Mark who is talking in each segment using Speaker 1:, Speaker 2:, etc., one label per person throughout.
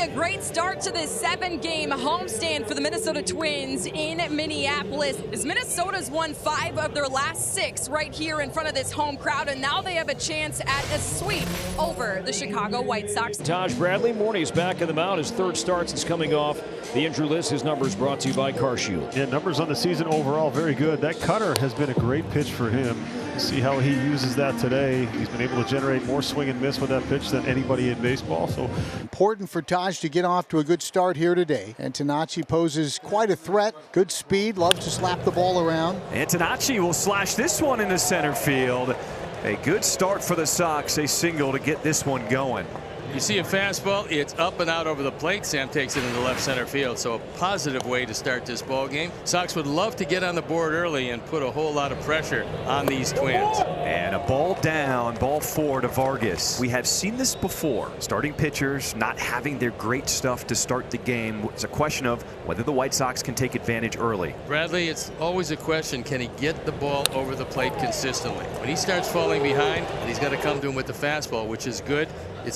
Speaker 1: a great start to this 7-game homestand for the Minnesota Twins in Minneapolis, as Minnesota's won 5 of their last 6 right here in front of this home crowd, and now they have a chance at a sweep over the Chicago White Sox.
Speaker 2: Taj Bradley, Morney's back in the mound. His 3rd start since coming off the injury list. His numbers brought to you by CarShield.
Speaker 3: Yeah, numbers on the season overall very good. That cutter has been a great pitch for him. See how he uses that today. He's been able to generate more swing and miss with that pitch than anybody in baseball. So
Speaker 4: important for Taj to get off to a good start here today. Antonacci poses quite a threat. Good speed, loves to slap the ball around.
Speaker 5: Antonacci will slash this one into center field. A good start for the Sox. A single to get this one going.
Speaker 6: You see a fastball, it's up and out over the plate. Sam takes it into left center field, so a positive way to start this ball game. Sox would love to get on the board early and put a whole lot of pressure on these Twins.
Speaker 5: And a ball down, ball 4 to Vargas. We have seen this before. Starting pitchers not having their great stuff to start the game. It's a question of whether the White Sox can take advantage early.
Speaker 6: Bradley, it's always a question, can he get the ball over the plate consistently? When he starts falling behind, and he's got to come to him with the fastball, which is good.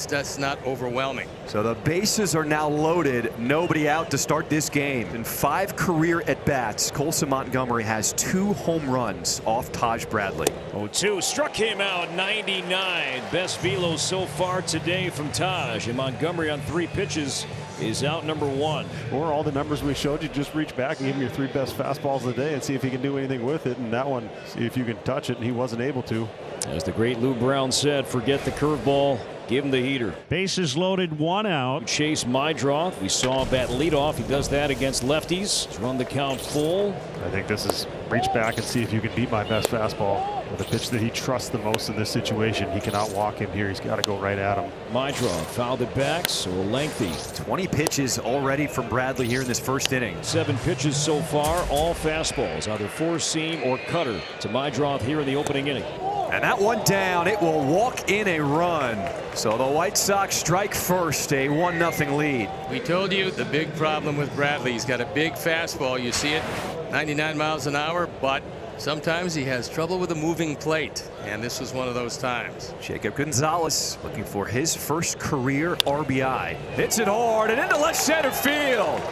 Speaker 6: That's not overwhelming.
Speaker 5: So the bases are now loaded. Nobody out to start this game. In 5 career at-bats, Colson Montgomery has 2 home runs off Taj Bradley.
Speaker 2: 0-2 struck him out, 99. Best velo so far today from Taj. And Montgomery on 3 pitches is out number 1.
Speaker 3: or all the numbers we showed you, just reach back and give him your 3 best fastballs of the day and see if he can do anything with it. And that one, see if you can touch it, and he wasn't able to.
Speaker 2: As the great Lou Brown said, forget the curveball. Give him the heater.
Speaker 7: Bases loaded, 1 out.
Speaker 2: Chase Mydroth. We saw bat leadoff. He does that against lefties. He's run the count full.
Speaker 3: I think this is reach back and see if you can beat my best fastball. With a pitch that he trusts the most in this situation, he cannot walk him here. He's got to go right at him.
Speaker 2: Mydroth fouled it back, so lengthy.
Speaker 5: 20 pitches already from Bradley here in this first inning.
Speaker 2: 7 pitches so far, all fastballs, either 4-seam or cutter to Mydroth here in the opening inning.
Speaker 5: And that one down, it will walk in a run. So the White Sox strike first, a 1-0 lead.
Speaker 6: We told you the big problem with Bradley. He's got a big fastball. You see it, 99 miles an hour, but sometimes he has trouble with a moving plate, and this was one of those times.
Speaker 5: Jacob Gonzalez looking for his first career RBI. Hits it hard and into left center field.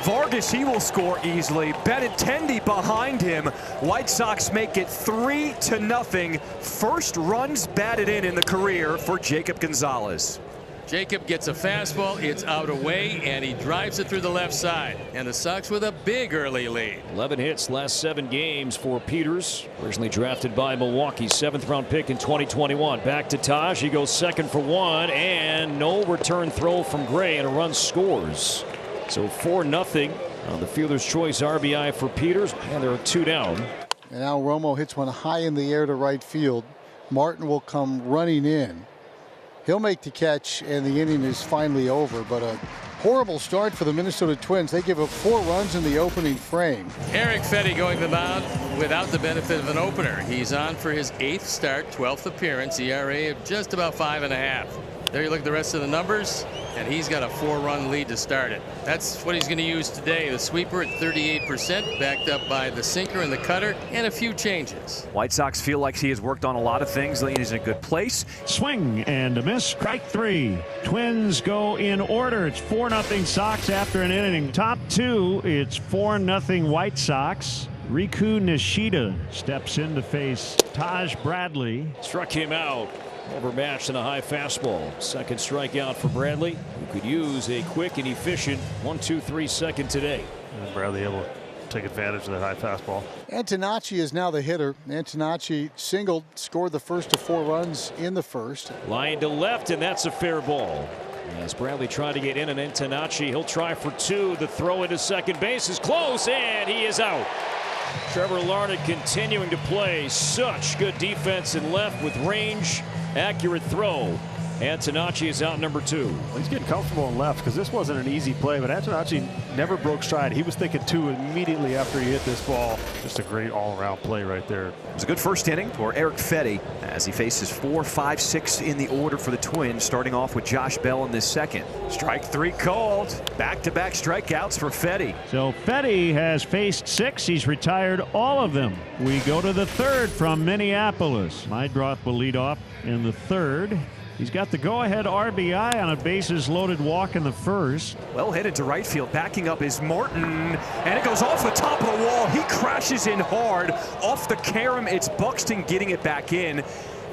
Speaker 5: Vargas, he will score easily. Benintendi behind him. White Sox make it 3-0. First runs batted in the career for Jacob Gonzalez.
Speaker 6: Jacob gets a fastball, it's out away, and he drives it through the left side. And the Sox with a big early lead.
Speaker 2: 11 hits last 7 games for Peters. Originally drafted by Milwaukee, 7th round pick in 2021. Back to Taj. He goes second for 1, and no return throw from Gray, and a run scores. So 4-0 on the fielder's choice RBI for Peters, and there are 2 down.
Speaker 4: And now Romo hits one high in the air to right field. Martin will come running in. He'll make the catch, and the inning is finally over. But a horrible start for the Minnesota Twins. They give up 4 runs in the opening frame.
Speaker 6: Erick Fedde going to the mound without the benefit of an opener. He's on for his 8th start, 12th appearance, ERA of just about 5.5. There you look at the rest of the numbers, and he's got a 4-run lead to start it. That's what he's going to use today. The sweeper at 38%, backed up by the sinker and the cutter, and a few changes.
Speaker 5: White Sox feel like he has worked on a lot of things. He's in a good place.
Speaker 7: Swing and a miss. Strike 3. Twins go in order. It's 4-0 Sox after an inning. Top 2, it's 4-0 White Sox. Rikuu Nishida steps in to face Taj Bradley.
Speaker 2: Struck him out. Overmatched in a high fastball. Second strikeout for Bradley, who could use a quick and efficient 1-2-3 second today.
Speaker 3: And Bradley able to take advantage of that high fastball.
Speaker 4: Antonacci is now the hitter. Antonacci singled, scored the first of 4 runs in the first.
Speaker 2: Line to left, and that's a fair ball. As Bradley tried to get in, and Antonacci, he'll try for 2. The throw into second base is close, and he is out. Trevor Larned continuing to play such good defense in left with range. Accurate throw. Antonacci is out number 2.
Speaker 3: Well, he's getting comfortable in left because this wasn't an easy play, but Antonacci never broke stride. He was thinking 2 immediately after he hit this ball. Just a great all-around play right there.
Speaker 5: It was a good first inning for Erick Fedde as he faces 4, 5, 6 in the order for the Twins, starting off with Josh Bell in this second. Strike 3 called. Back-to-back strikeouts for Fedde.
Speaker 7: So Fedde has faced 6. He's retired all of them. We go to the 3rd from Minneapolis. Mydroth will lead off in the 3rd. He's got the go-ahead RBI on a bases-loaded walk in the first.
Speaker 5: Well headed to right field. Backing up is Martin, and it goes off the top of the wall. He crashes in hard off the carom. It's Buxton getting it back in.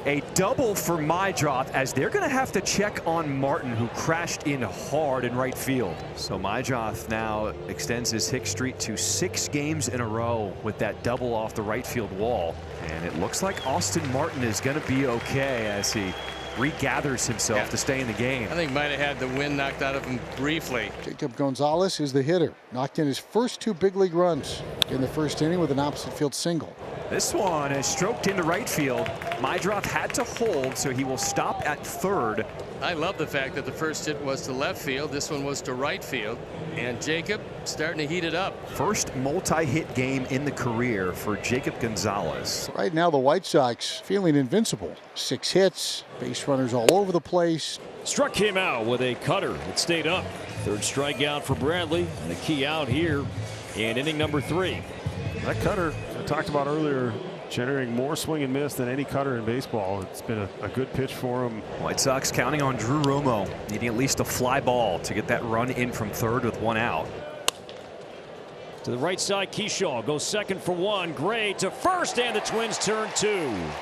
Speaker 5: A double for Majdroth, as they're going to have to check on Martin, who crashed in hard in right field. So Majdroth now extends his Hicks streak to 6 games in a row with that double off the right field wall. And it looks like Austin Martin is going to be okay as he regathers himself to stay in the game.
Speaker 6: I think might have had the wind knocked out of him briefly.
Speaker 4: Jacob Gonzalez is the hitter. Knocked in his first 2 big league runs in the first inning with an opposite field single.
Speaker 5: This one is stroked into right field. Majdroth had to hold, so he will stop at third.
Speaker 6: I love the fact that the first hit was to left field. This one was to right field. And Jacob starting to heat it up.
Speaker 5: First multi-hit game in the career for Jacob Gonzalez.
Speaker 4: Right now the White Sox feeling invincible. 6 hits, base runners all over the place.
Speaker 2: Struck him out with a cutter. It stayed up. Third strikeout for Bradley, and a key out here in inning number 3.
Speaker 3: That cutter I talked about earlier, generating more swing and miss than any cutter in baseball. It's been a good pitch for him.
Speaker 5: White Sox counting on Drew Romo, needing at least a fly ball to get that run in from third with 1 out.
Speaker 2: To the right side, Keyshaw goes second for 1. Gray to first, and the Twins turn 2.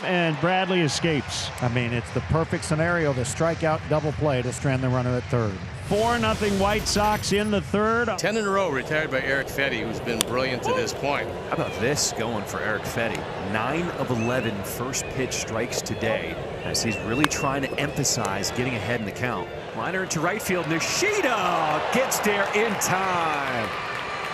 Speaker 7: And Bradley escapes.
Speaker 8: I mean, it's the perfect scenario to strike out double play to strand the runner at third.
Speaker 7: 4-0 White Sox in the third.
Speaker 6: 10 in a row retired by Erick Fedde, who's been brilliant to this point.
Speaker 5: How about this going for Erick Fedde? 9 of 11 first pitch strikes today, as he's really trying to emphasize getting ahead in the count. Liner into right field. Nishida gets there in time.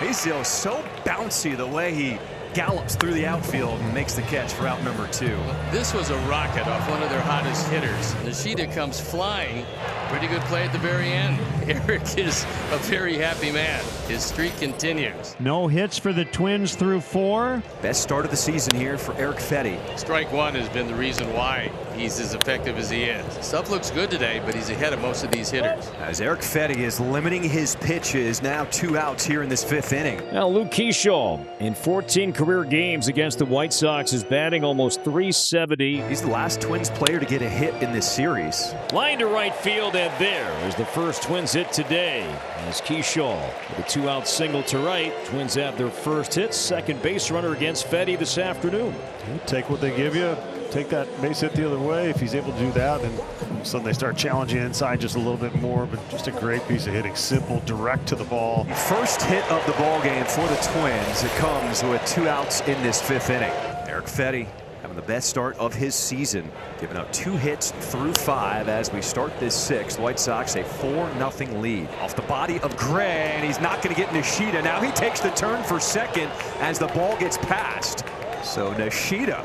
Speaker 5: He's so bouncy the way he gallops through the outfield and makes the catch for out number 2.
Speaker 6: This was a rocket off one of their hottest hitters. Nishida comes flying. Pretty good play at the very end. Eric is a very happy man. His streak continues.
Speaker 7: No hits for the Twins through 4.
Speaker 5: Best start of the season here for Erick Fedde.
Speaker 6: Strike 1 has been the reason why he's as effective as he is. Stuff looks good today, but he's ahead of most of these hitters.
Speaker 5: As Erick Fedde is limiting his pitches, now 2 outs here in this 5th inning.
Speaker 2: Now Luke Keyshaw, in 14 career games against the White Sox, is batting almost .370.
Speaker 5: He's the last Twins player to get a hit in this series.
Speaker 2: Line to right field, and there is the first Twins hit today. As Keyshaw with a 2-out single to right. Twins have their first hit. Second base runner against Fedde this afternoon.
Speaker 3: Take what they give you. Take that base hit the other way. If he's able to do that, then all of a sudden they start challenging inside just a little bit more. But just a great piece of hitting. Simple, direct to the ball.
Speaker 5: First hit of the ball game for the Twins. It comes with 2 outs in this 5th inning. Erick Fedde having the best start of his season, giving up 2 hits through 5 as we start this 6th. White Sox a 4-0 lead. Off the body of Gray, and he's not going to get Nishida. Now he takes the turn for second as the ball gets passed. So Nishida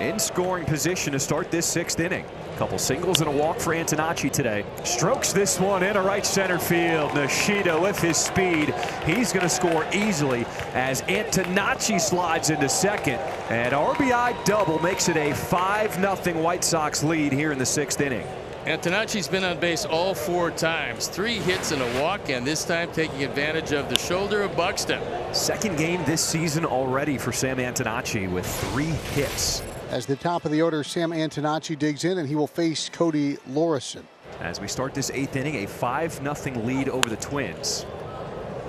Speaker 5: in scoring position to start this 6th inning. Couple singles and a walk for Antonacci today. Strokes this one into right center field. Nishida with his speed. He's going to score easily as Antonacci slides into second. And RBI double makes it a 5-0 White Sox lead here in the 6th inning.
Speaker 6: Antonacci's been on base all 4 times. 3 hits and a walk, and this time taking advantage of the shoulder of Buxton.
Speaker 5: Second game this season already for Sam Antonacci with 3 hits.
Speaker 4: As the top of the order, Sam Antonacci digs in, and he will face Cody Lorison.
Speaker 5: As we start this 8th inning, a 5-0 lead over the Twins.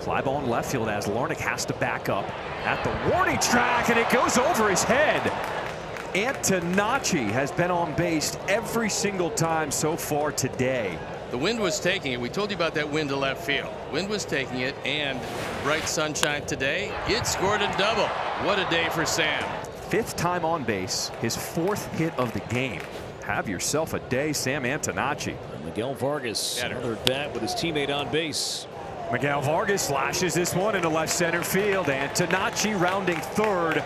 Speaker 5: Fly ball in left field as Larnach has to back up at the warning track, and it goes over his head. Antonacci has been on base every single time so far today.
Speaker 6: The wind was taking it. We told you about that wind to left field. Wind was taking it, and bright sunshine today. It scored a double. What a day for Sam.
Speaker 5: 5th time on base, his 4th hit of the game. Have yourself a day, Sam Antonacci.
Speaker 2: Miguel Vargas, another at bat with his teammate on base.
Speaker 5: Miguel Vargas slashes this one into left center field. Antonacci rounding third.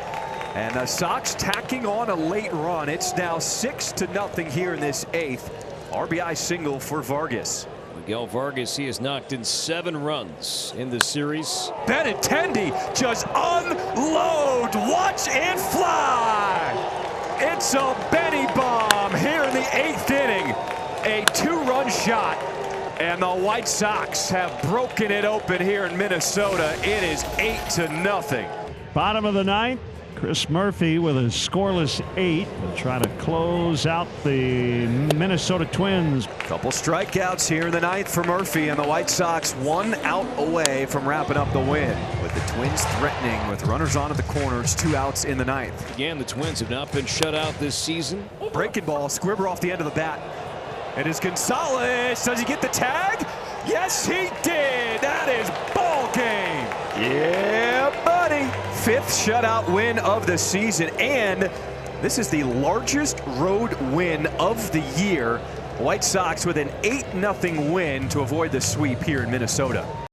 Speaker 5: And the Sox tacking on a late run. It's now 6-0 here in this 8th. RBI single for Vargas.
Speaker 2: Miguel Vargas, he has knocked in 7 runs in this series.
Speaker 5: Benintendi just unload, watch and fly. It's a Benny bomb here in the 8th inning. A 2-run shot, and the White Sox have broken it open here in Minnesota. It is 8-0.
Speaker 7: Bottom of the 9th. Chris Murphy with a scoreless 8 to try to close out the Minnesota Twins.
Speaker 5: Couple strikeouts here in the ninth for Murphy, and the White Sox 1 out away from wrapping up the win, with the Twins threatening with runners on at the corners, 2 outs in the ninth.
Speaker 2: Again, the Twins have not been shut out this season.
Speaker 5: Breaking ball, Squibber off the end of the bat. It is Gonzalez. Does he get the tag? Yes, he did. That is ball game. Yeah, buddy. 5th shutout win of the season, and this is the largest road win of the year. White Sox with an 8-0 win to avoid the sweep here in Minnesota.